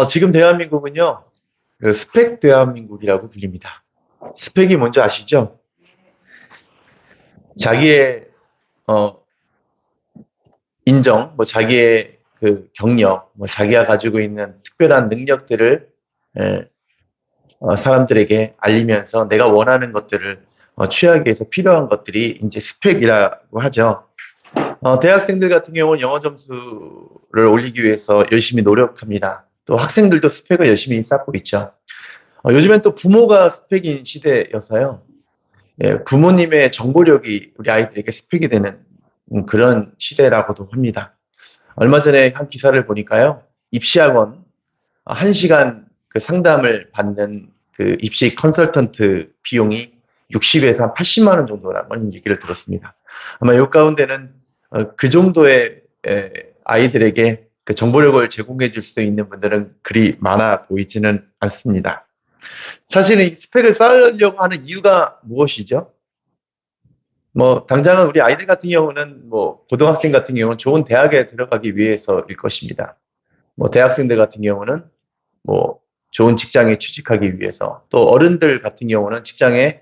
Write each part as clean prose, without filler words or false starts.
지금 대한민국은요, 그 스펙 대한민국이라고 불립니다. 스펙이 뭔지 아시죠? 자기의 어, 인정, 뭐 자기의 그 경력, 뭐 자기가 가지고 있는 특별한 능력들을 에, 사람들에게 알리면서 내가 원하는 것들을 취하기 위해서 필요한 것들이 이제 스펙이라고 하죠. 대학생들 같은 경우는 영어 점수를 올리기 위해서 열심히 노력합니다. 또 학생들도 스펙을 열심히 쌓고 있죠. 요즘엔 또 부모가 스펙인 시대여서요. 예, 부모님의 정보력이 우리 아이들에게 스펙이 되는 그런 시대라고도 합니다. 얼마 전에 한 기사를 보니까요. 입시학원 1시간 그 상담을 받는 그 입시 컨설턴트 비용이 60에서 한 80만 원 정도라는 얘기를 들었습니다. 아마 이 가운데는 그 정도의 아이들에게 그 정보력을 제공해 줄 수 있는 분들은 그리 많아 보이지는 않습니다. 사실은 이 스펙을 쌓으려고 하는 이유가 무엇이죠? 뭐 당장은 우리 아이들 같은 경우는 뭐 고등학생 같은 경우는 좋은 대학에 들어가기 위해서일 것입니다. 뭐 대학생들 같은 경우는 뭐 좋은 직장에 취직하기 위해서, 또 어른들 같은 경우는 직장에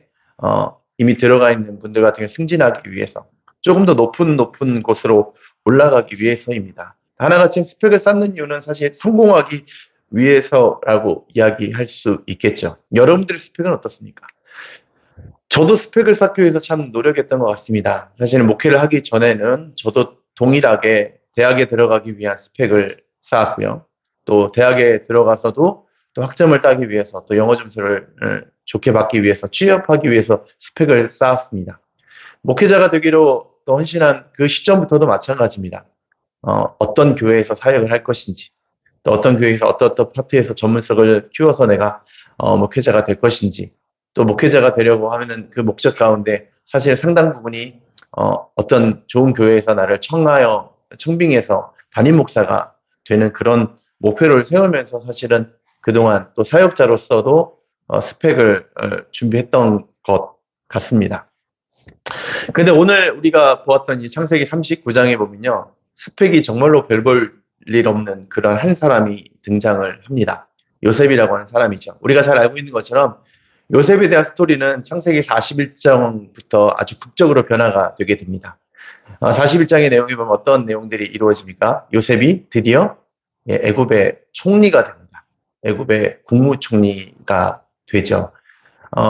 이미 들어가 있는 분들 같은 경우 승진하기 위해서, 조금 더 높은 곳으로 올라가기 위해서입니다. 하나같이 스펙을 쌓는 이유는 사실 성공하기 위해서라고 이야기할 수 있겠죠. 여러분들의 스펙은 어떻습니까? 저도 스펙을 쌓기 위해서 참 노력했던 것 같습니다. 사실은 목회를 하기 전에는 저도 동일하게 대학에 들어가기 위한 스펙을 쌓았고요. 또 대학에 들어가서도 또 학점을 따기 위해서, 또 영어 점수를 좋게 받기 위해서, 취업하기 위해서 스펙을 쌓았습니다. 목회자가 되기로 또 헌신한 그 시점부터도 마찬가지입니다. 어떤 교회에서 사역을 할 것인지, 또 어떤 교회에서 어떤 파트에서 전문성을 키워서 내가 목회자가 될 것인지, 또 목회자가 되려고 하면은 그 목적 가운데 사실 상당 부분이 어떤 좋은 교회에서 나를 청빙해서 담임 목사가 되는 그런 목표를 세우면서 사실은 그동안 또 사역자로서도 스펙을 준비했던 것 같습니다. 근데 오늘 우리가 보았던 이 창세기 39장에 보면요, 스펙이 정말로 별 볼 일 없는 그런 한 사람이 등장을 합니다. 요셉이라고 하는 사람이죠. 우리가 잘 알고 있는 것처럼 요셉에 대한 스토리는 창세기 41장부터 아주 극적으로 변화가 되게 됩니다. 41장의 내용에 보면 어떤 내용들이 이루어집니까? 요셉이 드디어 애굽의 총리가 됩니다. 애굽의 국무총리가 되죠.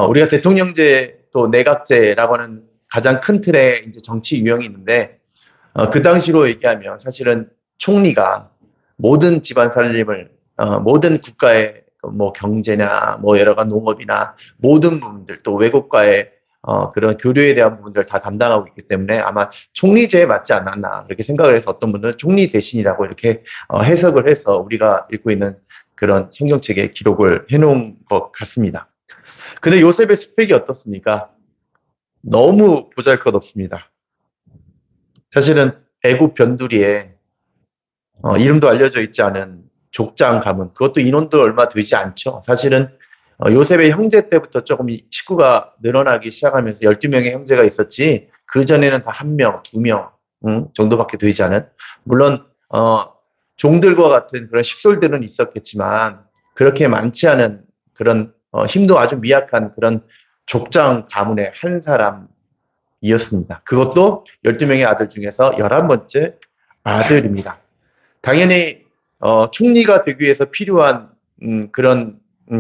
우리가 대통령제 또 내각제라고 하는 가장 큰 틀의 이제 정치 유형이 있는데, 그 당시로 얘기하면 사실은 총리가 모든 집안 살림을, 모든 국가의 뭐 경제나 뭐 여러 가지 농업이나 모든 부분들, 또 외국과의 그런 교류에 대한 부분들을 다 담당하고 있기 때문에 아마 총리제에 맞지 않았나 그렇게 생각을 해서 어떤 분들은 총리 대신이라고 이렇게 해석을 해서 우리가 읽고 있는 그런 성경책에 기록을 해놓은 것 같습니다. 근데 요셉의 스펙이 어떻습니까? 너무 보잘것없습니다. 사실은 애굽 변두리에 이름도 알려져 있지 않은 족장 가문, 그것도 인원도 얼마 되지 않죠. 사실은 요셉의 형제 때부터 조금 식구가 늘어나기 시작하면서 12명의 형제가 있었지, 그 전에는 다 1명, 2명 정도밖에 되지 않은, 물론 종들과 같은 그런 식솔들은 있었겠지만 그렇게 많지 않은 그런 힘도 아주 미약한 그런 족장 가문의 한 사람이었습니다. 그것도 12명의 아들 중에서 11번째 아들입니다. 당연히 총리가 되기 위해서 필요한 그런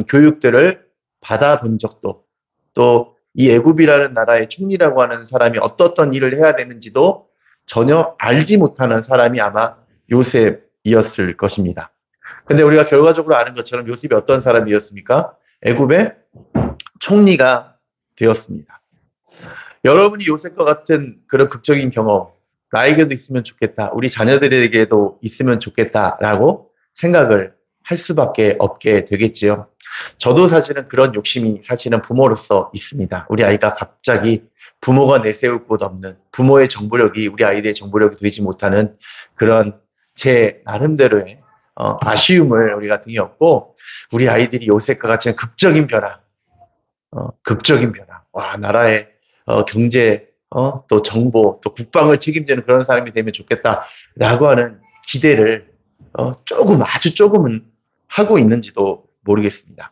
교육들을 받아본 적도, 또 이 애굽이라는 나라의 총리라고 하는 사람이 어떤 일을 해야 되는지도 전혀 알지 못하는 사람이 아마 요셉이었을 것입니다. 근데 우리가 결과적으로 아는 것처럼 요셉이 어떤 사람이었습니까? 애굽의 총리가 되었습니다. 여러분이 요셉과 같은 그런 극적인 경험, 나에게도 있으면 좋겠다, 우리 자녀들에게도 있으면 좋겠다라고 생각을 할 수밖에 없게 되겠지요. 저도 사실은 그런 욕심이 사실은 부모로서 있습니다. 우리 아이가 갑자기 부모가 내세울 곳 없는, 부모의 정보력이 우리 아이들의 정보력이 되지 못하는 그런 제 나름대로의 아쉬움을 우리 같은 게 없고, 우리 아이들이 요셉과 같이 극적인 변화, 와, 나라의 경제, 또 정보, 또 국방을 책임지는 그런 사람이 되면 좋겠다라고 하는 기대를 아주 조금은 하고 있는지도 모르겠습니다.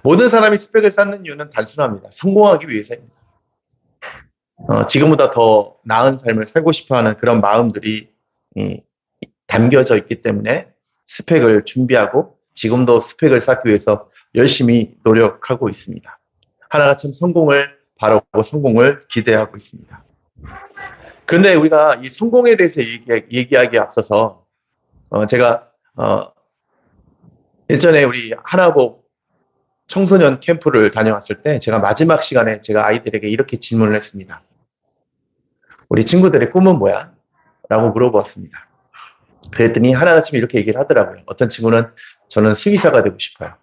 모든 사람이 스펙을 쌓는 이유는 단순합니다. 성공하기 위해서입니다. 지금보다 더 나은 삶을 살고 싶어하는 그런 마음들이 담겨져 있기 때문에 스펙을 준비하고 지금도 스펙을 쌓기 위해서 열심히 노력하고 있습니다. 하나같이 성공을 바라고 성공을 기대하고 있습니다. 그런데 우리가 이 성공에 대해서 얘기하기에 앞서서 제가 예전에 우리 하나복 청소년 캠프를 다녀왔을 때 제가 마지막 시간에 제가 아이들에게 이렇게 질문을 했습니다. 우리 친구들의 꿈은 뭐야? 라고 물어보았습니다. 그랬더니 하나같이 이렇게 얘기를 하더라고요. 어떤 친구는 저는 수의사가 되고 싶어요.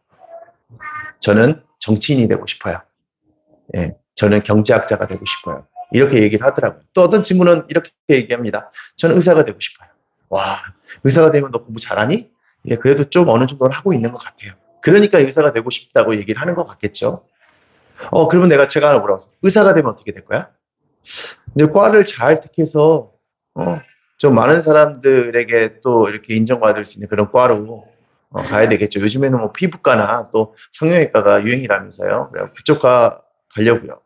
저는 정치인이 되고 싶어요. 예, 저는 경제학자가 되고 싶어요. 이렇게 얘기를 하더라고요. 또 어떤 친구는 이렇게 얘기합니다. 저는 의사가 되고 싶어요. 와, 의사가 되면 너 공부 잘하니? 예, 그래도 좀 어느 정도는 하고 있는 것 같아요. 그러니까 의사가 되고 싶다고 얘기를 하는 것 같겠죠. 그러면 제가 하나 물어봤어요. 의사가 되면 어떻게 될 거야? 이제 과를 잘 택해서, 좀 많은 사람들에게 또 이렇게 인정받을 수 있는 그런 과로 가야 되겠죠. 요즘에는 뭐 피부과나 또 성형외과가 유행이라면서요. 그쪽 과 가려고요.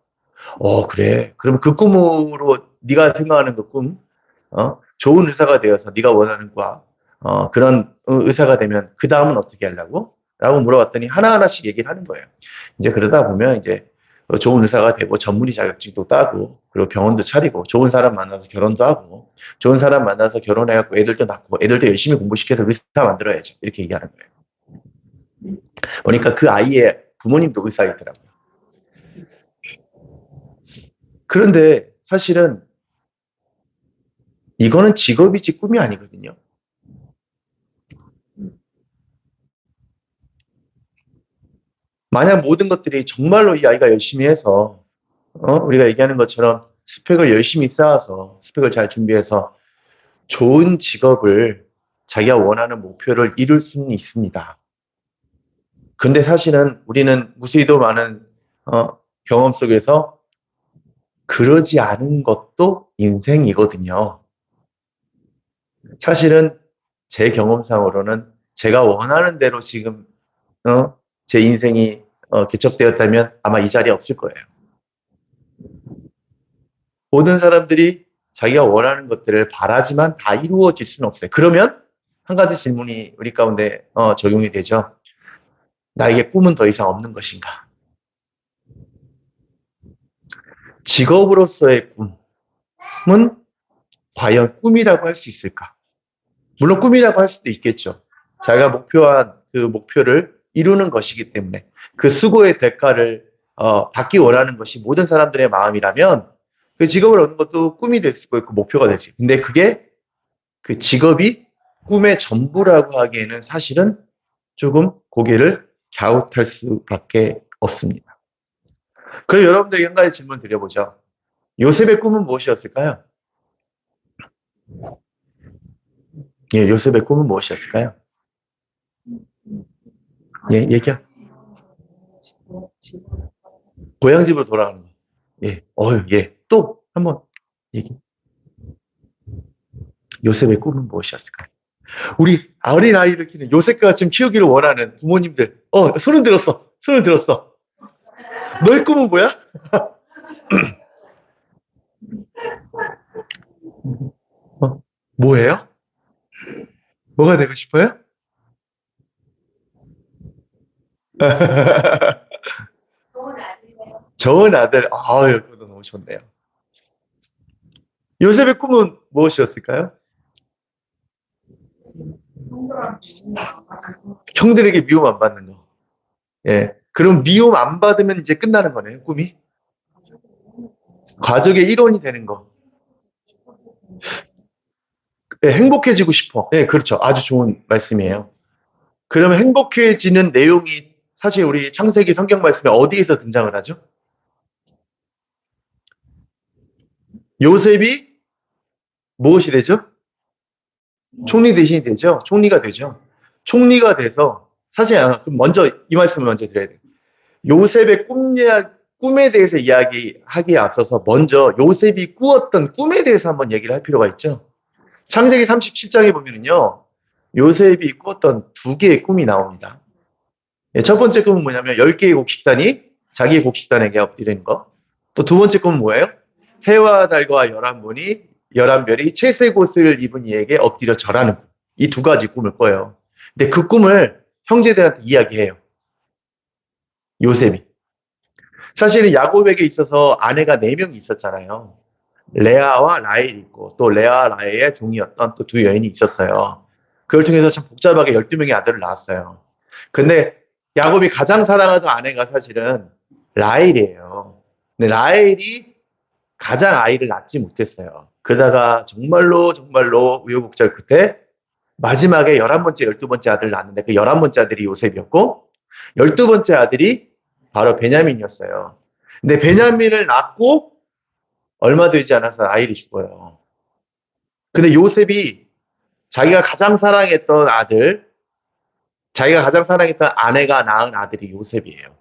그래. 그럼 그 꿈으로 네가 생각하는 그 꿈, 좋은 의사가 되어서 네가 원하는 과, 그런 의사가 되면 그 다음은 어떻게 하려고? 라고 물어봤더니 하나하나씩 얘기를 하는 거예요. 이제 그러다 보면 이제 좋은 의사가 되고 전문의 자격증도 따고 그리고 병원도 차리고 좋은 사람 만나서 결혼도 하고 좋은 사람 만나서 결혼해갖고 애들도 낳고 애들도 열심히 공부시켜서 의사 만들어야죠. 이렇게 얘기하는 거예요. 보니까 그 아이의 부모님도 의사이더라고요. 그런데 사실은 이거는 직업이지 꿈이 아니거든요. 만약 모든 것들이 정말로 이 아이가 열심히 해서 우리가 얘기하는 것처럼 스펙을 열심히 쌓아서 스펙을 잘 준비해서 좋은 직업을 자기가 원하는 목표를 이룰 수는 있습니다. 근데 사실은 우리는 무수히도 많은 경험 속에서 그러지 않은 것도 인생이거든요. 사실은 제 경험상으로는 제가 원하는 대로 지금 제 인생이 개척되었다면 아마 이 자리에 없을 거예요. 모든 사람들이 자기가 원하는 것들을 바라지만 다 이루어질 수는 없어요. 그러면 한 가지 질문이 우리 가운데 적용이 되죠. 나에게 꿈은 더 이상 없는 것인가? 직업으로서의 꿈은 과연 꿈이라고 할 수 있을까? 물론 꿈이라고 할 수도 있겠죠. 자기가 목표한 그 목표를 이루는 것이기 때문에 그 수고의 대가를 받기 원하는 것이 모든 사람들의 마음이라면 그 직업을 얻는 것도 꿈이 될 수도 있고 목표가 될 수 있고 근데 그게 그 직업이 꿈의 전부라고 하기에는 사실은 조금 고개를 갸웃할 수밖에 없습니다. 그럼 여러분들에게 한 가지 질문 드려보죠. 요셉의 꿈은 무엇이었을까요? 예, 요셉의 꿈은 무엇이었을까요? 예, 얘기야. 고향집으로 돌아가는 거. 예, 예. 또 한번 얘기. 요셉의 꿈은 무엇이었을까요? 우리 어린 아이를 키우는 요셉과 같이 키우기를 원하는 부모님들, 손을 들었어. 손을 들었어. 너의 꿈은 뭐야? 뭐예요? 뭐가 되고 싶어요? 좋은 아들. 그것도 너무 좋네요. 요셉의 꿈은 무엇이었을까요? 형들에게 미움 안 받는 거. 예. 그럼 미움 안 받으면 이제 끝나는 거네요, 꿈이. 가족의 일원이 되는 거. 예, 행복해지고 싶어. 예, 그렇죠. 아주 좋은 말씀이에요. 그러면 행복해지는 내용이 사실 우리 창세기 성경 말씀에 어디에서 등장을 하죠? 요셉이 무엇이 되죠? 총리 대신이 되죠. 총리가 되죠. 총리가 돼서 사실 먼저 이 말씀을 먼저 드려야 돼요. 요셉의 꿈에 대해서 이야기하기에 앞서서 먼저 요셉이 꾸었던 꿈에 대해서 한번 얘기를 할 필요가 있죠. 창세기 37장에 보면은요. 요셉이 꿨던 두 개의 꿈이 나옵니다. 예, 첫 번째 꿈은 뭐냐면 10개의 곡식단이 자기의 곡식단에게 엎드리는 거. 또 두 번째 꿈은 뭐예요? 해와 달과 11분이 11별이 채색 옷을 입은 이에게 엎드려 절하는 꿈. 이 두 가지 꿈을 꿔요. 근데 그 꿈을 형제들한테 이야기해요. 요셉이. 사실은 야곱에게 있어서 아내가 4명이 있었잖아요. 레아와 라헬이 있고 또 레아 라헬의 종이었던 또 두 여인이 있었어요. 그걸 통해서 참 복잡하게 12명의 아들을 낳았어요. 근데 야곱이 가장 사랑하던 아내가 사실은 라헬이에요. 근데 라헬이 가장 아이를 낳지 못했어요. 그러다가 정말로 정말로 우여곡절 끝에 마지막에 11번째, 12번째 아들을 낳았는데 그 11번째 아들이 요셉이었고 12번째 아들이 바로 베냐민이었어요. 근데 베냐민을 낳고 얼마 되지 않아서 라헬이 죽어요. 근데 요셉이 자기가 가장 사랑했던 아들, 자기가 가장 사랑했던 아내가 낳은 아들이 요셉이에요.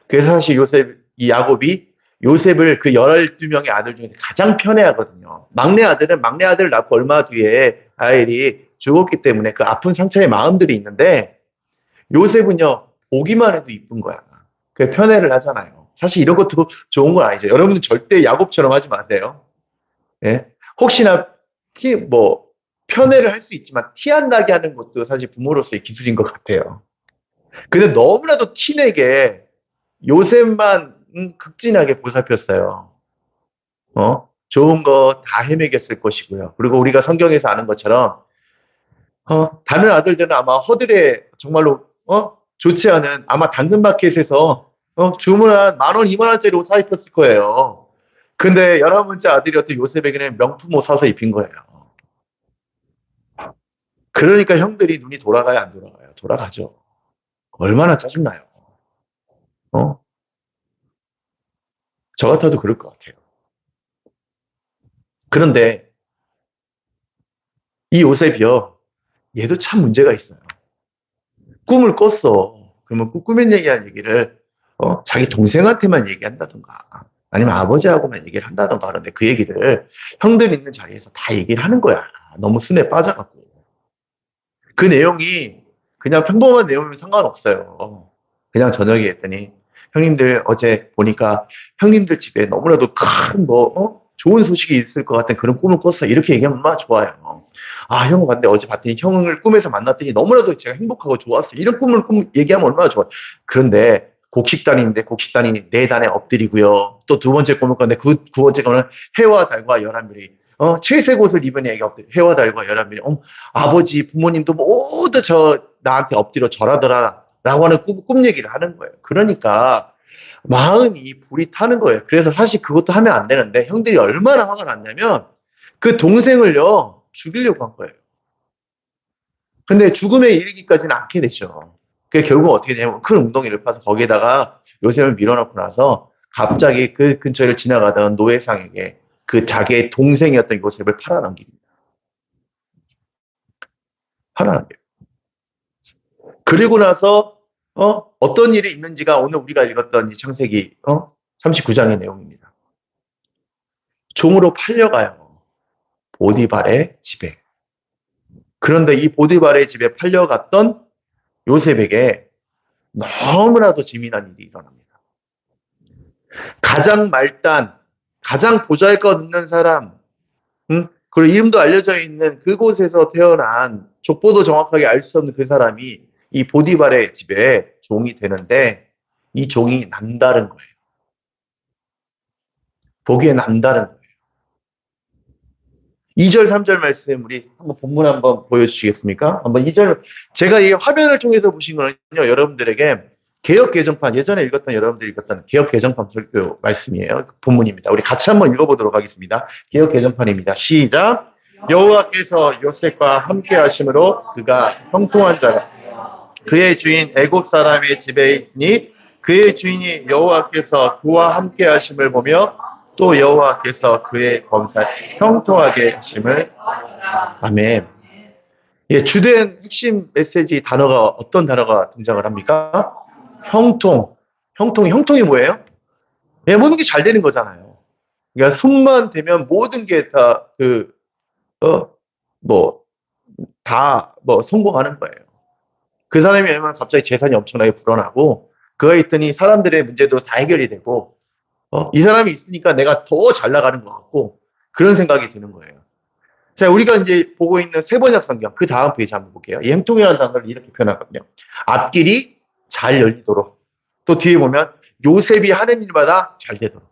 그래서 사실 이 야곱이 요셉을 그 12명의 아들 중에 가장 편애하거든요. 막내 아들은 막내 아들을 낳고 얼마 뒤에 라헬이 죽었기 때문에 그 아픈 상처의 마음들이 있는데 요셉은요, 보기만 해도 이쁜 거야. 그 편애를 하잖아요. 사실 이런 것도 좋은 건 아니죠. 여러분들 절대 야곱처럼 하지 마세요. 예? 혹시나 편애를 할 수 있지만 티 안 나게 하는 것도 사실 부모로서의 기술인 것 같아요. 근데 너무나도 티내게 요셉만 극진하게 보살폈어요. 좋은 거 다 헤매겼을 것이고요. 그리고 우리가 성경에서 아는 것처럼 다른 아들들은 아마 허들에 정말로 좋지 않은 아마 당근마켓에서 주문한 10,000원, 20,000원짜리 옷 사 입혔을 거예요. 근데 11번째 아들이었던 요셉에게는 명품 옷 사서 입힌 거예요. 그러니까 형들이 눈이 돌아가요, 안 돌아가요? 돌아가죠. 얼마나 짜증나요. 저 같아도 그럴 것 같아요. 그런데 이 요셉이요, 얘도 참 문제가 있어요. 꿈을 꿨어. 그러면 꾸민 얘기한 얘기를 자기 동생한테만 얘기한다던가 아니면 아버지하고만 얘기를 한다던가 하는데 그 얘기를 형들 있는 자리에서 다 얘기를 하는 거야. 너무 순에 빠져갖고. 그 내용이 그냥 평범한 내용이면 상관없어요. 그냥 저녁에 했더니 형님들 어제 보니까 형님들 집에 너무나도 큰 좋은 소식이 있을 것 같은 그런 꿈을 꿨어. 이렇게 얘기하면 얼마나 좋아요. 아, 형 봤는데 어제 봤더니 형을 꿈에서 만났더니 너무나도 제가 행복하고 좋았어. 이런 꿈을 얘기하면 얼마나 좋아. 그런데 곡식단인데 곡식단이 4단에 엎드리고요. 또 두 번째 꿈을 꿨는데 두 번째 꿈은 해와 달과 11별이 채색 옷을 입은 애가 엎드려. 해와 달과 11별이 아버지 부모님도 모두 나한테 엎드려 절하더라 라고 하는 꿈 얘기를 하는 거예요. 그러니까 마음이 불이 타는 거예요. 그래서 사실 그것도 하면 안 되는데 형들이 얼마나 화가 났냐면 그 동생을요 죽이려고 한 거예요. 근데 죽음에 이르기까지는 않게 되죠. 그게 결국 어떻게 되냐면 큰 웅덩이를 파서 거기에다가 요셉을 밀어넣고 나서 갑자기 그 근처를 지나가던 노예상에게 그 자기의 동생이었던 요셉을 팔아넘깁니다. 팔아넘겨요. 그리고 나서 어떤 일이 있는지가 오늘 우리가 읽었던 이 창세기 39장의 내용입니다. 종으로 팔려가요. 보디발의 집에. 그런데 이 보디발의 집에 팔려갔던 요셉에게 너무나도 재미난 일이 일어납니다. 가장 말단, 가장 보잘것없는 사람, 그리고 이름도 알려져 있는 그곳에서 태어난 족보도 정확하게 알 수 없는 그 사람이 이 보디발의 집에 종이 되는데 이 종이 남다른 거예요. 보기에 남다른 거예요. 2절, 3절 말씀 우리 한번 본문 한번 보여주시겠습니까? 한번 2절 제가 이 화면을 통해서 보신 거는요 여러분들에게 개역 개정판 예전에 읽었던 여러분들이 읽었던 개역 개정판 설교 말씀이에요. 본문입니다. 우리 같이 한번 읽어보도록 하겠습니다. 개역 개정판입니다. 시작. 여호와께서 요셉과 함께 하심으로 그가 형통한 자라 그의 주인 애굽 사람의 집에 있으니 그의 주인이 여호와께서 그와 함께 하심을 보며 또 여호와께서 그의 범사에 형통하게 하심을 아멘. 예, 주된 핵심 메시지 단어가 어떤 단어가 등장을 합니까? 형통. 형통이 뭐예요? 예, 모든 게 잘 되는 거잖아요. 그러니까 손만 대면 모든 게 다 다 뭐 성공하는 거예요. 그 사람이 얼마나 갑자기 재산이 엄청나게 불어나고 그거 있더니 사람들의 문제도 다 해결이 되고 이 사람이 있으니까 내가 더 잘 나가는 것 같고 그런 생각이 드는 거예요. 자, 우리가 이제 보고 있는 세번역 성경 그 다음 페이지 한번 볼게요. 이 행통이라는 단어를 이렇게 표현하거든요. 앞길이 잘 열리도록. 또 뒤에 보면 요셉이 하는 일마다 잘 되도록.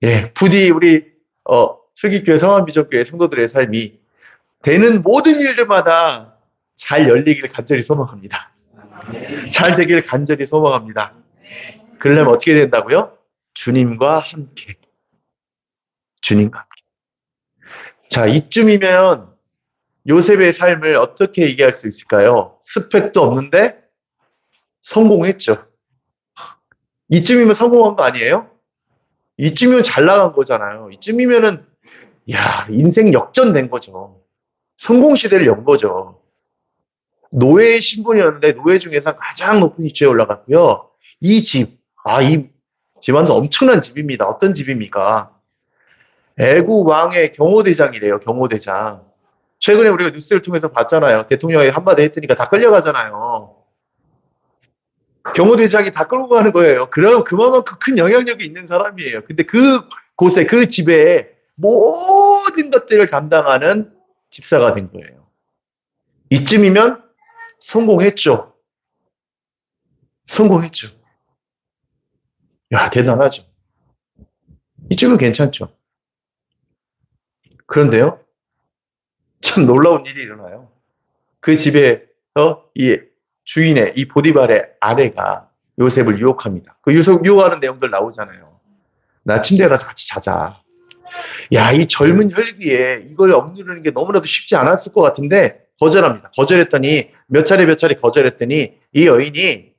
예, 부디 우리 슬기교회 성안비전교회 성도들의 삶이 되는 모든 일들마다 잘 열리기를 간절히 소망합니다. 잘 되기를 간절히 소망합니다. 그러려면 어떻게 된다고요? 주님과 함께. 주님과 함께. 자, 이쯤이면 요셉의 삶을 어떻게 얘기할 수 있을까요? 스펙도 없는데 성공했죠. 이쯤이면 성공한 거 아니에요? 이쯤이면 잘 나간 거잖아요. 이쯤이면은 야, 인생 역전된 거죠. 성공 시대를 연 거죠. 노예 신분이었는데 노예 중에서 가장 높은 위치에 올라갔고요. 이 집, 이 집안도 엄청난 집입니다. 어떤 집입니까? 애국 왕의 경호대장이래요. 경호대장. 최근에 우리가 뉴스를 통해서 봤잖아요. 대통령이 한마디 했으니까 다 끌려가잖아요. 경호대장이 다 끌고 가는 거예요. 그럼 그만큼 큰 영향력이 있는 사람이에요. 근데 그 곳에 그 집에 모든 것들을 감당하는 집사가 된 거예요. 이쯤이면 성공했죠. 성공했죠. 야, 대단하죠. 이쯤은 괜찮죠. 그런데요, 참 놀라운 일이 일어나요. 그 집에서 이 주인의 이 보디발의 아내가 요셉을 유혹합니다. 그 유혹하는 내용들 나오잖아요. 나 침대에 가서 같이 자자. 야, 이 젊은 혈기에 이걸 억누르는 게 너무나도 쉽지 않았을 것 같은데 거절합니다. 거절했더니 몇 차례 거절했더니 이 여인이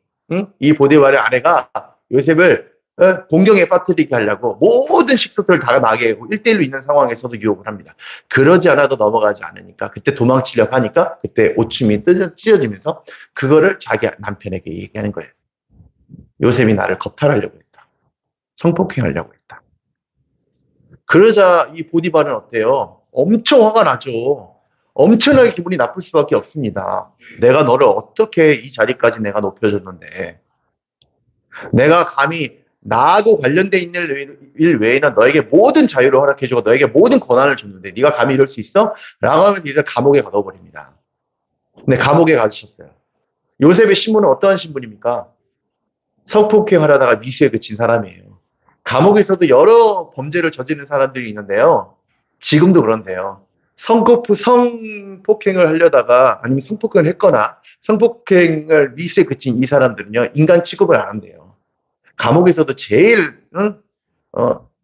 이 보디발의 아내가 요셉을 공경에 빠뜨리게 하려고 모든 식소들을 다 나게 하고 1대1로 있는 상황에서도 유혹을 합니다. 그러지 않아도 넘어가지 않으니까 그때 도망치려고 하니까 그때 오춤이 찢어지면서 그거를 자기 남편에게 얘기하는 거예요. 요셉이 나를 겁탈하려고 했다. 성폭행하려고 했다. 그러자 이 보디발은 어때요? 엄청 화가 나죠. 엄청나게 기분이 나쁠 수밖에 없습니다. 내가 너를 어떻게 이 자리까지 내가 높여줬는데 내가 감히 나하고 관련돼 있는 일 외에는 너에게 모든 자유를 허락해주고 너에게 모든 권한을 줬는데 네가 감히 이럴 수 있어? 라고 하면 이를 감옥에 가둬버립니다. 근데 감옥에 가두셨어요. 요셉의 신분은 어떠한 신분입니까? 성폭행을 하다가 미수에 그친 사람이에요. 감옥에서도 여러 범죄를 저지른 사람들이 있는데요. 지금도 그런데요. 성폭행을 하려다가 아니면 성폭행을 했거나 성폭행을 미수에 그친 이 사람들은요. 인간 취급을 안 한대요. 감옥에서도 제일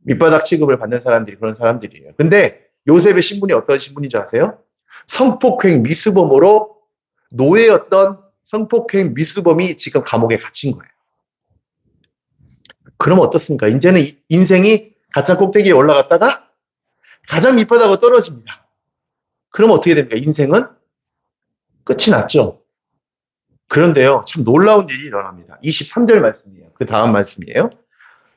밑바닥 취급을 받는 사람들이 그런 사람들이에요. 근데 요셉의 신분이 어떤 신분인 줄 아세요? 성폭행 미수범으로 노예였던 성폭행 미수범이 지금 감옥에 갇힌 거예요. 그럼 어떻습니까? 이제는 인생이 가장 꼭대기에 올라갔다가 가장 밑바닥으로 떨어집니다. 그럼 어떻게 됩니까? 인생은 끝이 났죠. 그런데요, 참 놀라운 일이 일어납니다. 23절 말씀이에요. 그 다음 말씀이에요.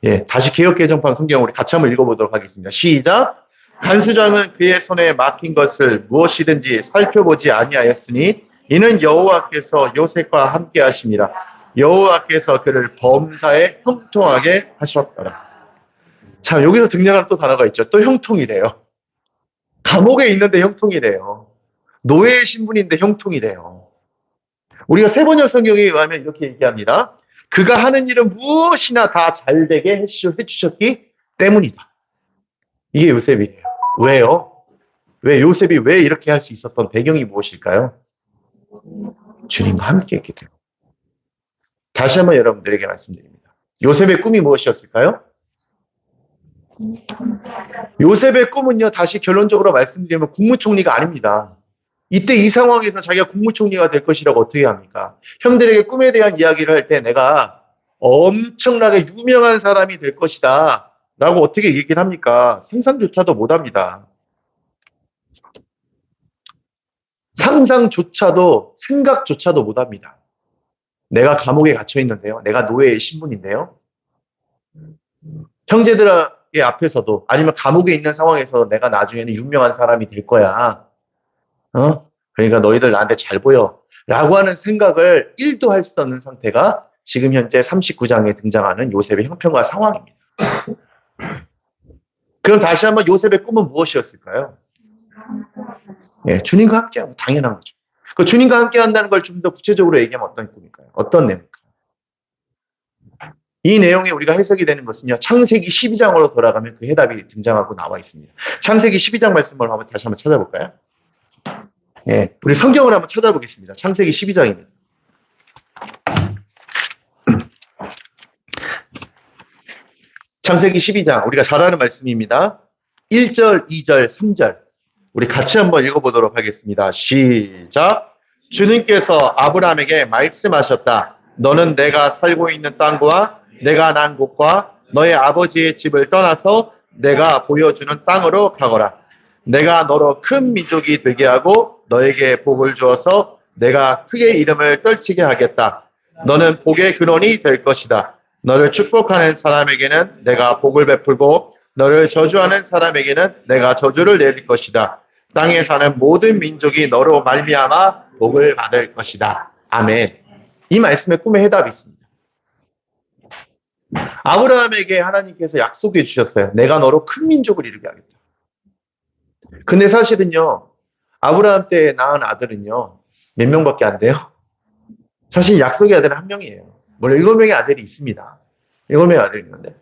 예, 다시 개역개정판 성경 우리 같이 한번 읽어보도록 하겠습니다. 시작. 간수장은 그의 손에 맡긴 것을 무엇이든지 살펴보지 아니하였으니 이는 여호와께서 요셉과 함께 하심이라. 여호와께서 그를 범사에 형통하게 하셨더라. 참 여기서 등장하는 또 단어가 있죠. 또 형통이래요. 감옥에 있는데 형통이래요. 노예의 신분인데 형통이래요. 우리가 세번역 성경에 의하면 이렇게 얘기합니다. 그가 하는 일은 무엇이나 다 잘되게 해주셨기 때문이다. 이게 요셉이에요. 왜요? 왜 요셉이 왜 이렇게 할 수 있었던 배경이 무엇일까요? 주님과 함께 했기 때문에. 다시 한번 여러분들에게 말씀드립니다. 요셉의 꿈이 무엇이었을까요? 요셉의 꿈은요, 다시 결론적으로 말씀드리면 국무총리가 아닙니다. 이때 이 상황에서 자기가 국무총리가 될 것이라고 어떻게 합니까? 형들에게 꿈에 대한 이야기를 할 때 내가 엄청나게 유명한 사람이 될 것이다 라고 어떻게 얘기를 합니까? 상상조차도 못합니다. 상상조차도 생각조차도 못합니다. 내가 감옥에 갇혀 있는데요. 내가 노예의 신분인데요. 형제들의 앞에서도 아니면 감옥에 있는 상황에서 내가 나중에는 유명한 사람이 될 거야. 그러니까 너희들 나한테 잘 보여. 라고 하는 생각을 1도 할 수 없는 상태가 지금 현재 39장에 등장하는 요셉의 형편과 상황입니다. 그럼 다시 한번 요셉의 꿈은 무엇이었을까요? 예, 주님과 함께하고 당연한 거죠. 그 주님과 함께한다는 걸 좀 더 구체적으로 얘기하면 어떤 꿈일까요? 어떤 내용일까요? 이 내용이 우리가 해석이 되는 것은요. 창세기 12장으로 돌아가면 그 해답이 등장하고 나와 있습니다. 창세기 12장 말씀을 다시 한번 찾아볼까요? 예, 우리 성경을 한번 찾아보겠습니다. 창세기 12장입니다. 창세기 12장 우리가 잘 아는 말씀입니다. 1절, 2절, 3절 우리 같이 한번 읽어보도록 하겠습니다. 시작! 주님께서 아브라함에게 말씀하셨다. 너는 내가 살고 있는 땅과 내가 난 곳과 너의 아버지의 집을 떠나서 내가 보여주는 땅으로 가거라. 내가 너로 큰 민족이 되게 하고 너에게 복을 주어서 내가 크게 이름을 떨치게 하겠다. 너는 복의 근원이 될 것이다. 너를 축복하는 사람에게는 내가 복을 베풀고 너를 저주하는 사람에게는 내가 저주를 내릴 것이다. 땅에 사는 모든 민족이 너로 말미암아 복을 받을 것이다. 아멘. 이 말씀에 꿈의 해답이 있습니다. 아브라함에게 하나님께서 약속해 주셨어요. 내가 너로 큰 민족을 이루게 하겠다. 근데 사실은요. 아브라함 때 낳은 아들은요. 몇 명밖에 안 돼요? 사실 약속의 아들은 한 명이에요. 물론 7명의 아들이 있습니다. 7명의 아들이 있는데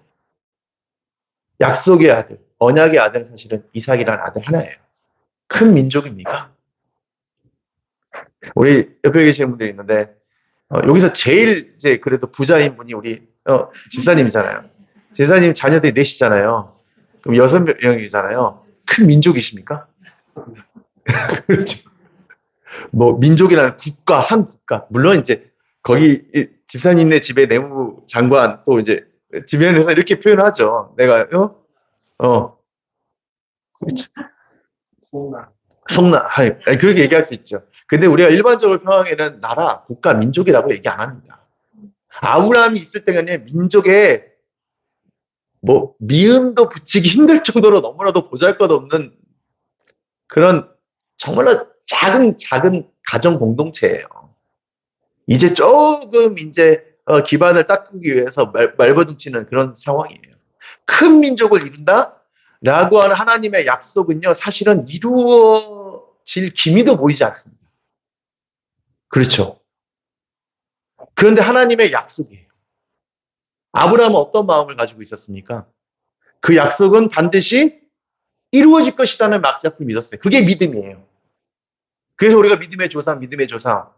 약속의 아들, 언약의 아들은 사실은 이삭이라는 아들 하나예요. 큰 민족입니까? 우리 옆에 계시는 분들이 있는데 여기서 제일 이제 그래도 부자인 분이 우리 집사님이잖아요. 집사님 자녀들이 넷이잖아요. 그럼 6명이잖아요. 큰 민족이십니까? 그렇죠. 뭐 민족이라는 국가, 한 국가. 물론 이제 거기 집사님네 집에 내무장관 또 이제 주변에서 이렇게 표현하죠. 내가 그렇죠. 송나, 그렇게 얘기할 수 있죠. 근데 우리가 일반적으로 평양에는 나라, 국가, 민족이라고 얘기 안 합니다. 아브라함이 있을 때는 민족에 뭐 미음도 붙이기 힘들 정도로 너무나도 보잘것없는 그런 정말로 작은 가정 공동체예요. 이제 조금 이제 기반을 닦기 위해서 말버둥치는 그런 상황이에요. 큰 민족을 이룬다? 라고 하는 하나님의 약속은요, 사실은 이루어질 기미도 보이지 않습니다. 그렇죠. 그런데 하나님의 약속이에요. 아브라함은 어떤 마음을 가지고 있었습니까? 그 약속은 반드시 이루어질 것이라는 막잡고 믿었어요. 그게 믿음이에요. 그래서 우리가 믿음의 조상,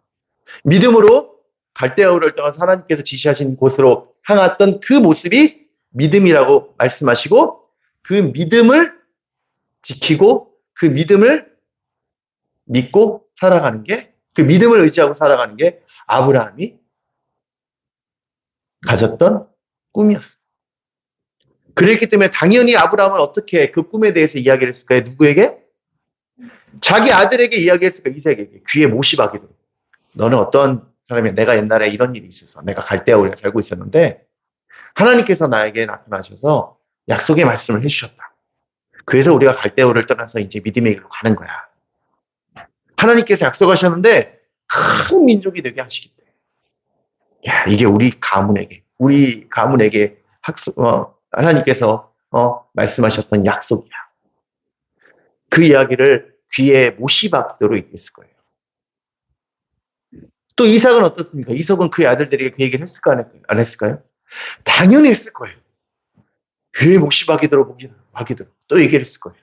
믿음으로 갈대아우를 떠나서 하나님께서 지시하신 곳으로 향했던 그 모습이 믿음이라고 말씀하시고 그 믿음을 지키고 그 믿음을 믿고 살아가는 게 그 믿음을 의지하고 살아가는 게 아브라함이 가졌던 꿈이었어요. 그랬기 때문에 당연히 아브라함은 어떻게 그 꿈에 대해서 이야기를 했을까요? 누구에게? 자기 아들에게 이야기했을까요? 이삭에게. 귀에 못이 박이도록. 너는 어떤 사람이야? 내가 옛날에 이런 일이 있어서 내가 갈대아우에 살고 있었는데 하나님께서 나에게 나타나셔서 약속의 말씀을 해주셨다. 그래서 우리가 갈대아우를 떠나서 이제 믿음의 길로 가는 거야. 하나님께서 약속하셨는데 큰 민족이 되게 하시겠대. 야, 이게 우리 가문에게 하나님께서 말씀하셨던 약속이야. 그 이야기를 귀에 못이 박도록 얘기했을 거예요. 또 이삭은 어떻습니까? 이삭은 그의 아들들에게 그 얘기를 했을까 안 했을까요? 당연히 했을 거예요. 귀에 못이 박이도록 또 얘기를 했을 거예요.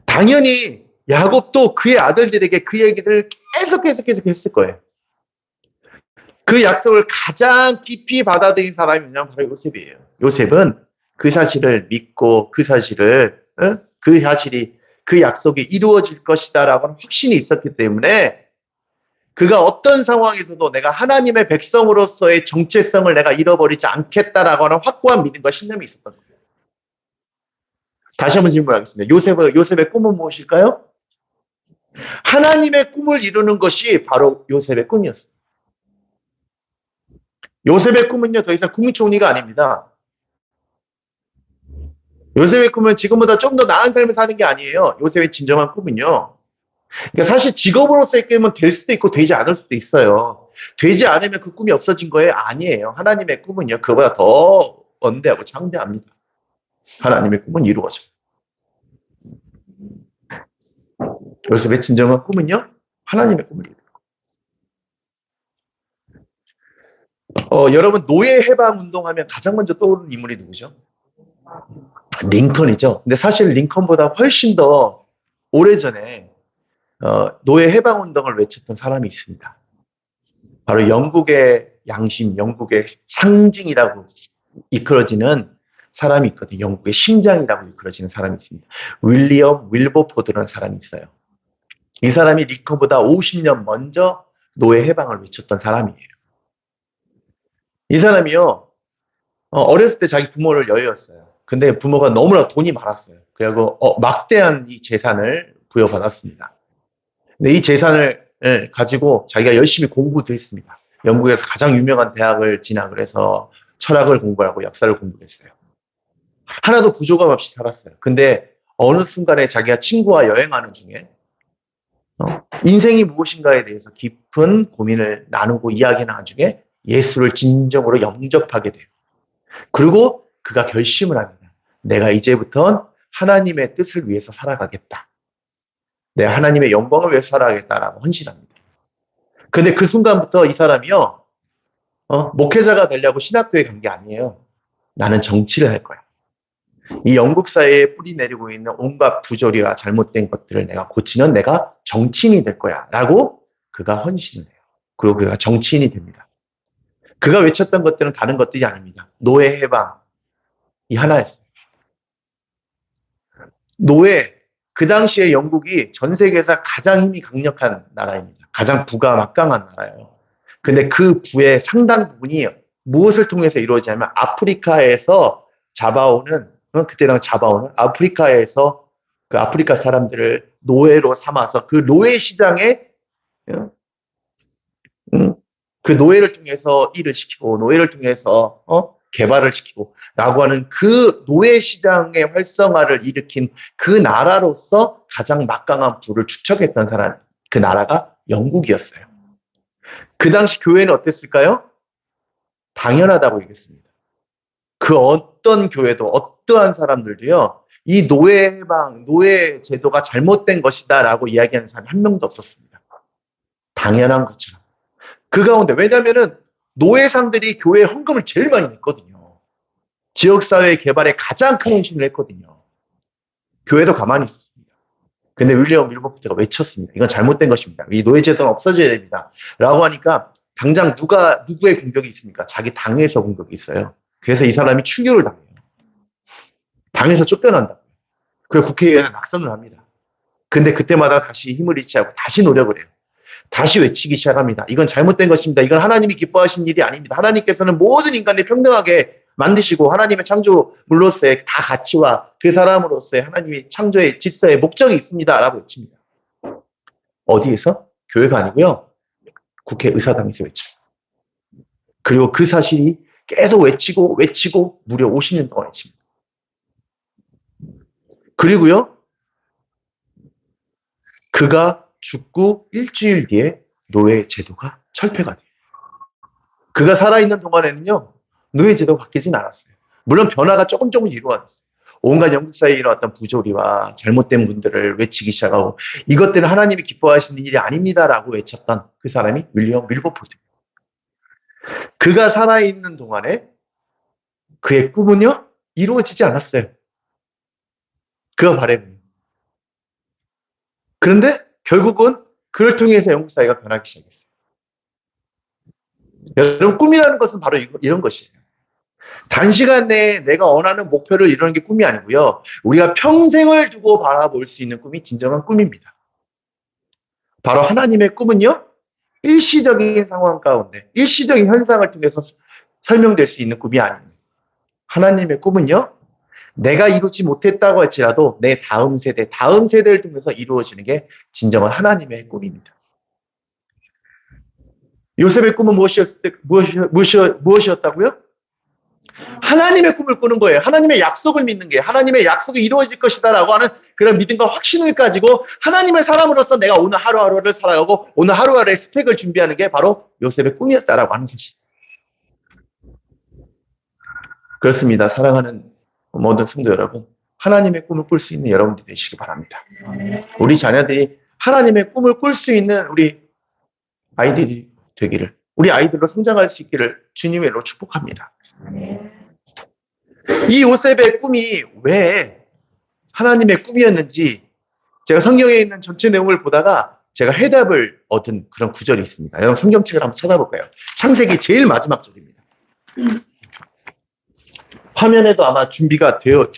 당연히 야곱도 그의 아들들에게 그 얘기를 계속 했을 거예요. 그 약속을 가장 깊이 받아들인 사람이 뭐냐면 바로 요셉이에요. 요셉은 그 사실을 믿고 그 약속이 이루어질 것이다라고 하는 확신이 있었기 때문에 그가 어떤 상황에서도 내가 하나님의 백성으로서의 정체성을 내가 잃어버리지 않겠다라고 하는 확고한 믿음과 신념이 있었던 거예요. 다시 한번 질문하겠습니다. 요셉의 꿈은 무엇일까요? 하나님의 꿈을 이루는 것이 바로 요셉의 꿈이었어요. 요셉의 꿈은요, 더 이상 국무총리가 아닙니다. 요셉의 꿈은 지금보다 좀 더 나은 삶을 사는 게 아니에요. 요셉의 진정한 꿈은요, 그러니까 사실 직업으로서의 꿈은 될 수도 있고 되지 않을 수도 있어요. 되지 않으면 그 꿈이 없어진 거예요? 아니에요. 하나님의 꿈은요, 그보다 더 원대하고 창대합니다. 하나님의 꿈은 이루어져요. 요셉의 진정한 꿈은요, 하나님의 꿈을 이루어요. 여러분, 노예 해방 운동하면 가장 먼저 떠오르는 인물이 누구죠? 링컨이죠. 근데 사실 링컨보다 훨씬 더 오래전에 노예 해방 운동을 외쳤던 사람이 있습니다. 바로 영국의 양심, 영국의 상징이라고 이끌어지는 사람이 있거든요. 영국의 심장이라고 이끌어지는 사람이 있습니다. 윌리엄 윌버포드라는 사람이 있어요. 이 사람이 링컨보다 50년 먼저 노예 해방을 외쳤던 사람이에요. 이 사람이요, 어렸을 때 자기 부모를 여의었어요. 근데 부모가 너무나 돈이 많았어요. 그리고 막대한 이 재산을 부여받았습니다. 근데 이 재산을 가지고 자기가 열심히 공부도 했습니다. 영국에서 가장 유명한 대학을 진학을 해서 철학을 공부하고 역사를 공부했어요. 하나도 부족함 없이 살았어요. 근데 어느 순간에 자기가 친구와 여행하는 중에 인생이 무엇인가에 대해서 깊은 고민을 나누고 이야기하는 중에 예수를 진정으로 영접하게 돼요. 그리고 그가 결심을 합니다. 내가 이제부터 하나님의 뜻을 위해서 살아가겠다. 내가 하나님의 영광을 위해서 살아가겠다라고 헌신합니다. 근데 그 순간부터 이 사람이요, 목회자가 되려고 신학교에 간 게 아니에요. 나는 정치를 할 거야. 이 영국 사회에 뿌리 내리고 있는 온갖 부조리와 잘못된 것들을 내가 고치면 내가 정치인이 될 거야. 라고 그가 헌신을 해요. 그리고 그가 정치인이 됩니다. 그가 외쳤던 것들은 다른 것들이 아닙니다. 노예 해방, 이 하나였어요. 노예, 그 당시에 영국이 전 세계에서 가장 힘이 강력한 나라입니다. 가장 부가 막강한 나라예요. 근데 그 부의 상당 부분이 무엇을 통해서 이루어지냐면 아프리카에서 잡아오는, 그때랑 잡아오는 아프리카에서 그 아프리카 사람들을 노예로 삼아서 그 노예 시장에 그 노예를 통해서 일을 시키고 노예를 통해서 개발을 시키고 라고 하는 그 노예 시장의 활성화를 일으킨 그 나라로서 가장 막강한 부를 축적했던 사람, 그 나라가 영국이었어요. 그 당시 교회는 어땠을까요? 당연하다고 얘기했습니다. 그 어떤 교회도 어떠한 사람들도요, 이 노예 해방, 노예 제도가 잘못된 것이다 라고 이야기하는 사람이 한 명도 없었습니다. 당연한 것처럼. 그 가운데, 왜냐면은 노예상들이 교회에 헌금을 제일 많이 냈거든요. 지역사회 개발에 가장 큰 헌신을 했거든요. 교회도 가만히 있었습니다. 근데 윌리엄 윌버포트가 외쳤습니다. 이건 잘못된 것입니다. 이 노예제도는 없어져야 됩니다. 라고 하니까 당장 누구의 공격이 있습니까? 자기 당에서 공격이 있어요. 그래서 이 사람이 출교를 당해요. 당에서 쫓겨난다. 그래서 국회의원에 낙선을 합니다. 근데 그때마다 다시 힘을 잃지 않고 다시 노력을 해요. 다시 외치기 시작합니다. 이건 잘못된 것입니다. 이건 하나님이 기뻐하신 일이 아닙니다. 하나님께서는 모든 인간을 평등하게 만드시고 하나님의 창조물로서의 다 가치와 그 사람으로서의 하나님의 창조의 질서의 목적이 있습니다. 라고 외칩니다. 어디에서? 교회가 아니고요. 국회의사당에서 외쳐요. 그리고 그 사실이 계속 외치고 무려 50년 동안 외칩니다. 그리고요. 그가 죽고 일주일 뒤에 노예 제도가 철폐가 돼요. 그가 살아있는 동안에는요, 노예 제도가 바뀌진 않았어요. 물론 변화가 조금 이루어졌어요. 온갖 영국 사회에 일어났던 부조리와 잘못된 분들을 외치기 시작하고 이것들은 하나님이 기뻐하시는 일이 아닙니다라고 외쳤던 그 사람이 윌리엄 윌버포드. 그가 살아있는 동안에 그의 꿈은요, 이루어지지 않았어요. 그가 바램은. 그런데 결국은 그를 통해서 영국 사회가 변하기 시작했어요. 여러분, 꿈이라는 것은 바로 이런 것이에요. 단시간 내에 내가 원하는 목표를 이루는 게 꿈이 아니고요. 우리가 평생을 두고 바라볼 수 있는 꿈이 진정한 꿈입니다. 바로 하나님의 꿈은요. 일시적인 상황 가운데 일시적인 현상을 통해서 설명될 수 있는 꿈이 아닙니다. 하나님의 꿈은요. 내가 이루지 못했다고 할지라도 내 다음 세대를 통해서 이루어지는 게 진정한 하나님의 꿈입니다. 요셉의 꿈은 무엇이었다고요? 하나님의 꿈을 꾸는 거예요. 하나님의 약속을 믿는 게 하나님의 약속이 이루어질 것이다라고 하는 그런 믿음과 확신을 가지고 하나님의 사람으로서 내가 오늘 하루하루를 살아가고 오늘 하루하루의 스펙을 준비하는 게 바로 요셉의 꿈이었다라고 하는 사실. 그렇습니다. 사랑하는 모든 성도 여러분, 하나님의 꿈을 꿀 수 있는 여러분들이 되시기 바랍니다. 우리 자녀들이 하나님의 꿈을 꿀 수 있는 우리 아이들이 되기를, 우리 아이들로 성장할 수 있기를 주님의 이름으로 축복합니다. 이 요셉의 꿈이 왜 하나님의 꿈이었는지 제가 성경에 있는 전체 내용을 보다가 제가 해답을 얻은 그런 구절이 있습니다. 여러분 성경책을 한번 찾아볼까요? 창세기 제일 마지막 절입니다. 화면에도 아마 준비가 되어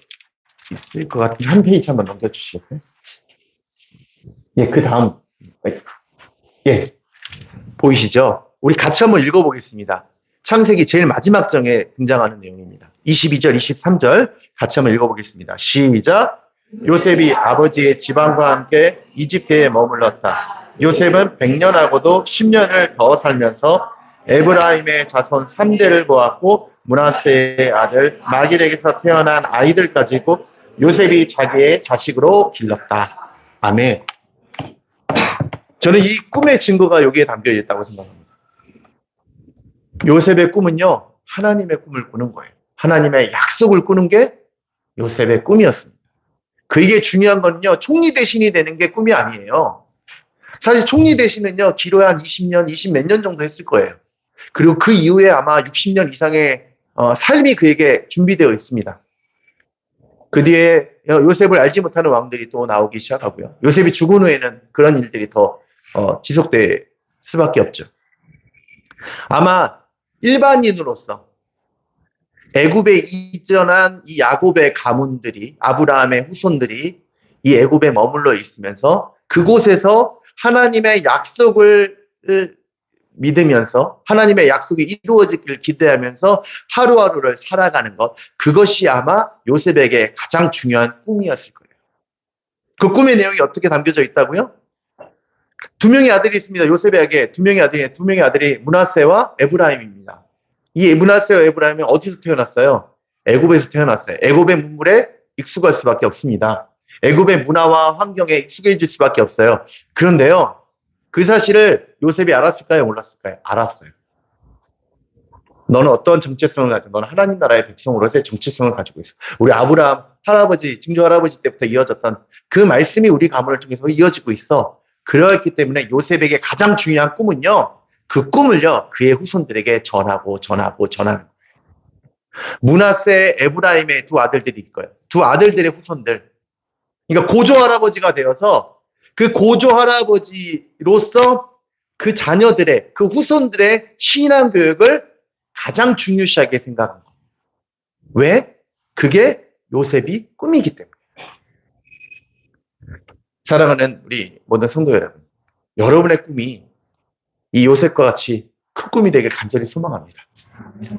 있을 것 같은데 한 페이지 한번 넘겨주시겠어요? 예, 그 다음. 예, 보이시죠? 우리 같이 한번 읽어보겠습니다. 창세기 제일 마지막 장에 등장하는 내용입니다. 22절, 23절 같이 한번 읽어보겠습니다. 시작! 요셉이 아버지의 지방과 함께 이집트에 머물렀다. 요셉은 100년하고도 10년을 더 살면서 에브라임의 자손 3대를 보았고 므낫세의 아들 마길에게서 태어난 아이들까지고 요셉이 자기의 자식으로 길렀다. 아멘. 저는 이 꿈의 증거가 여기에 담겨 있다고 생각합니다. 요셉의 꿈은요, 하나님의 꿈을 꾸는 거예요. 하나님의 약속을 꾸는 게 요셉의 꿈이었습니다. 그게 중요한 건요, 총리 대신이 되는 게 꿈이 아니에요. 사실 총리 대신은요, 길어야 한 20년, 20 몇 년 정도 했을 거예요. 그리고 그 이후에 아마 60년 이상의 삶이 그에게 준비되어 있습니다. 그 뒤에 요셉을 알지 못하는 왕들이 또 나오기 시작하고요. 요셉이 죽은 후에는 그런 일들이 더 지속될 수밖에 없죠. 아마 일반인으로서 애굽에 이전한 이 야곱의 가문들이, 아브라함의 후손들이 이 애굽에 머물러 있으면서 그곳에서 하나님의 약속을 믿으면서 하나님의 약속이 이루어지길 기대하면서 하루하루를 살아가는 것, 그것이 아마 요셉에게 가장 중요한 꿈이었을 거예요. 그 꿈의 내용이 어떻게 담겨져 있다고요? 두 명의 아들이 있습니다. 요셉에게 두 명의 아들이 므낫세와 에브라임입니다. 이 므낫세와 에브라임이 어디서 태어났어요? 애굽에서 태어났어요. 애굽의 문물에 익숙할 수밖에 없습니다. 애굽의 문화와 환경에 익숙해질 수밖에 없어요. 그런데요, 그 사실을 요셉이 알았을까요? 몰랐을까요? 알았어요. 너는 어떤 정체성을 가지고, 너는 하나님 나라의 백성으로서의 정체성을 가지고 있어. 우리 아브라함 할아버지, 증조 할아버지 때부터 이어졌던 그 말씀이 우리 가문을 통해서 이어지고 있어. 그렇기 때문에 요셉에게 가장 중요한 꿈은요, 그 꿈을요, 그의 후손들에게 전하는 거예요. 므낫세, 에브라임의 두 아들들일 거예요. 두 아들들의 후손들. 그러니까 고조 할아버지가 되어서 그 고조 할아버지로서 그 자녀들의, 그 후손들의 신앙 교육을 가장 중요시하게 생각한 거예요. 왜? 그게 요셉이 꿈이기 때문에. 사랑하는 우리 모든 성도 여러분, 여러분의 꿈이 이 요셉과 같이 큰 꿈이 되길 간절히 소망합니다.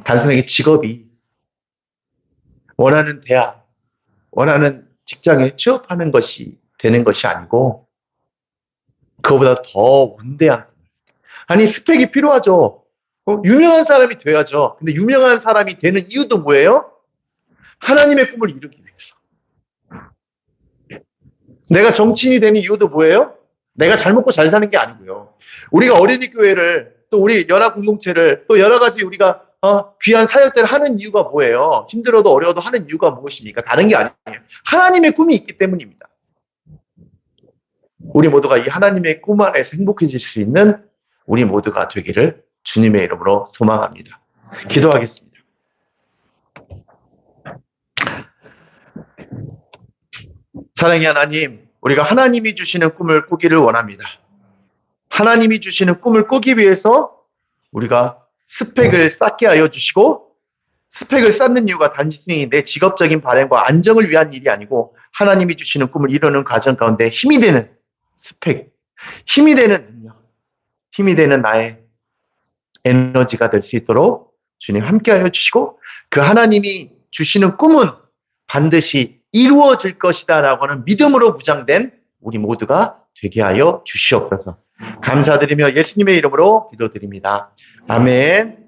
단순하게 직업이, 원하는 대학, 원하는 직장에 취업하는 것이 되는 것이 아니고 그거보다 더 원대한, 아니 스펙이 필요하죠. 유명한 사람이 돼야죠. 근데 유명한 사람이 되는 이유도 뭐예요? 하나님의 꿈을 이루기 위해서. 내가 정치인이 되는 이유도 뭐예요? 내가 잘 먹고 잘 사는 게 아니고요. 우리가 어린이 교회를, 또 우리 연합 공동체를, 또 여러 가지 우리가 귀한 사역들을 하는 이유가 뭐예요? 힘들어도 어려워도 하는 이유가 무엇입니까? 다른 게 아니에요. 하나님의 꿈이 있기 때문입니다. 우리 모두가 이 하나님의 꿈 안에서 행복해질 수 있는 우리 모두가 되기를 주님의 이름으로 소망합니다. 기도하겠습니다. 사랑의 하나님, 우리가 하나님이 주시는 꿈을 꾸기를 원합니다. 하나님이 주시는 꿈을 꾸기 위해서 우리가 스펙을 쌓게 하여 주시고, 스펙을 쌓는 이유가 단순히 내 직업적인 발행과 안정을 위한 일이 아니고 하나님이 주시는 꿈을 이루는 과정 가운데 힘이 되는 스펙, 힘이 되는 능력, 힘이 되는 나의 에너지가 될 수 있도록 주님 함께하여 주시고, 그 하나님이 주시는 꿈은 반드시 이루어질 것이다 라고 하는 믿음으로 무장된 우리 모두가 되게 하여 주시옵소서. 감사드리며 예수님의 이름으로 기도드립니다. 아멘.